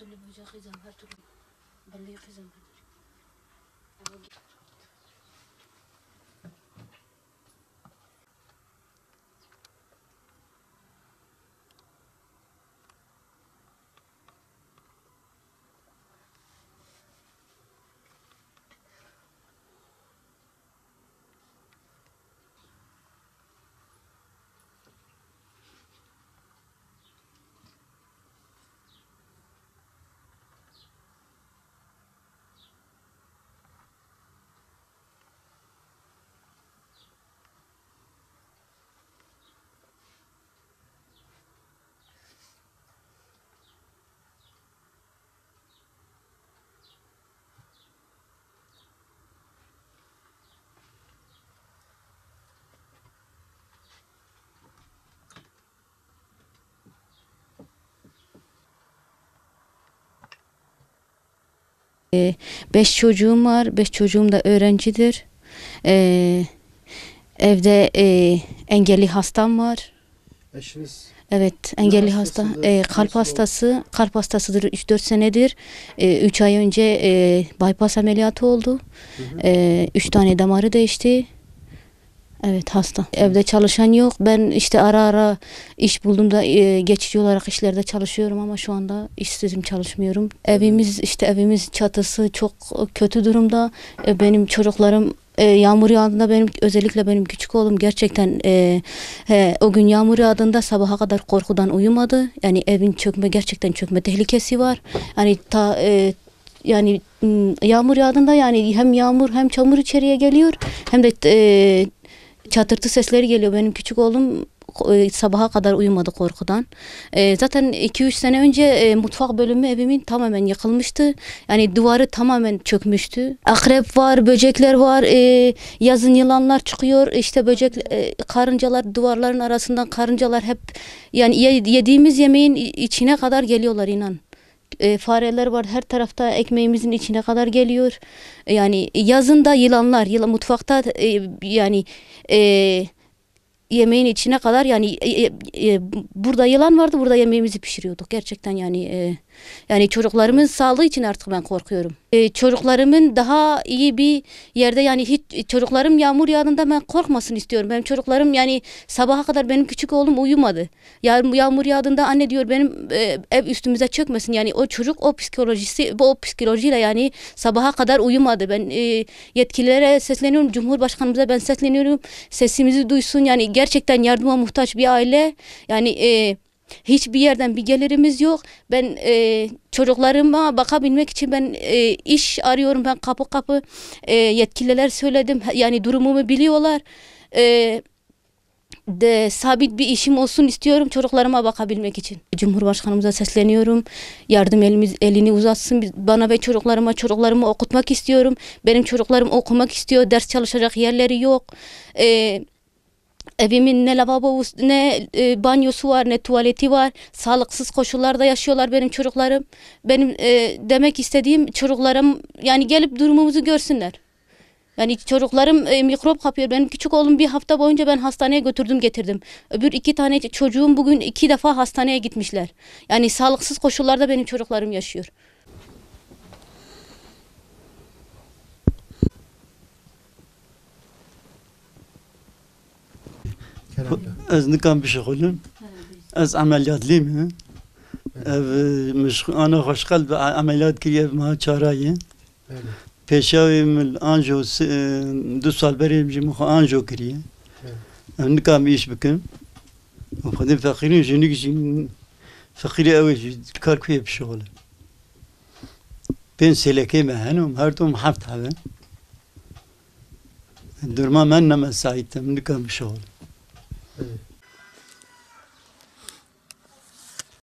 türlü böcek hizam, her türlü belli hizam. Beş çocuğum var. Beş çocuğum da öğrencidir. Evde engelli hastam var. Eşiniz Evet, engelli ne hasta. hastasıdır? Kalp Nasıl hastası. Kalp hastasıdır 3-4 senedir. 3 ay önce bypass ameliyatı oldu. 3 tane damarı değişti. Evet, hasta. Evde çalışan yok. Ben işte ara ara iş bulduğumda geçici olarak işlerde çalışıyorum ama şu anda işsizim, çalışmıyorum. Evimiz çatısı çok kötü durumda. Benim çocuklarım yağmur yağdığında özellikle benim küçük oğlum gerçekten o gün yağmur yağdığında sabaha kadar korkudan uyumadı. Yani evin gerçekten çökme tehlikesi var. Yani yağmur yağdığında yani hem yağmur hem çamur içeriye geliyor hem de çatırtı sesleri geliyor. Benim küçük oğlum sabaha kadar uyumadı korkudan. Zaten 2-3 sene önce mutfak bölümü evimin tamamen yıkılmıştı. Yani duvarı tamamen çökmüştü. Akrep var, böcekler var. Yazın yılanlar çıkıyor. İşte karıncalar, duvarların arasından karıncalar hep yani yediğimiz yemeğin içine kadar geliyorlar, inan. Fareler var her tarafta, ekmeğimizin içine kadar geliyor. Yani yazın da yılanlar, mutfakta yani yemeğin içine kadar yani burada yılan vardı, burada yemeğimizi pişiriyorduk gerçekten yani çocuklarımın sağlığı için artık ben korkuyorum. Çocuklarımın daha iyi bir yerde yani hiç çocuklarım yağmur yağdığında ben korkmasın istiyorum. Benim çocuklarım yani sabaha kadar benim küçük oğlum uyumadı. Yağmur yağdığında anne diyor benim ev üstümüze çökmesin. Yani o çocuk o psikolojiyle yani sabaha kadar uyumadı. Ben yetkililere sesleniyorum, Cumhurbaşkanımıza ben sesleniyorum. Sesimizi duysun. Yani gerçekten yardıma muhtaç bir aile. Yani hiçbir yerden bir gelirimiz yok. Ben çocuklarıma bakabilmek için ben iş arıyorum. Ben kapı kapı yetkililer söyledim. Yani durumumu biliyorlar. Sabit bir işim olsun istiyorum çocuklarıma bakabilmek için. Cumhurbaşkanımıza sesleniyorum. Yardım elini uzatsın bana ve çocuklarımı okutmak istiyorum. Benim çocuklarım okumak istiyor. Ders çalışacak yerleri yok. Evimin ne lavabosu, ne banyosu var, ne tuvaleti var. Sağlıksız koşullarda yaşıyorlar benim çocuklarım. Benim demek istediğim çocuklarım yani gelip durumumuzu görsünler. Yani çocuklarım mikrop kapıyor. Benim küçük oğlum bir hafta boyunca ben hastaneye götürdüm getirdim. Öbür 2 tane çocuğum bugün 2 defa hastaneye gitmişler. Yani sağlıksız koşullarda benim çocuklarım yaşıyor. از نکام بشغلم از عملیات لیم انا خوشقلب عملیات کریه ما چارایی پیشاوی مل آنجو 2 سال بریم جی مخ آنجو کریه نکام ایش بکن و خودم فقیریم جنیک جین فقیری اوی کار کوی بشغله بین سلکه مهنم هر دوم حفت حبن درما من نمساعدتم نکام بشغله.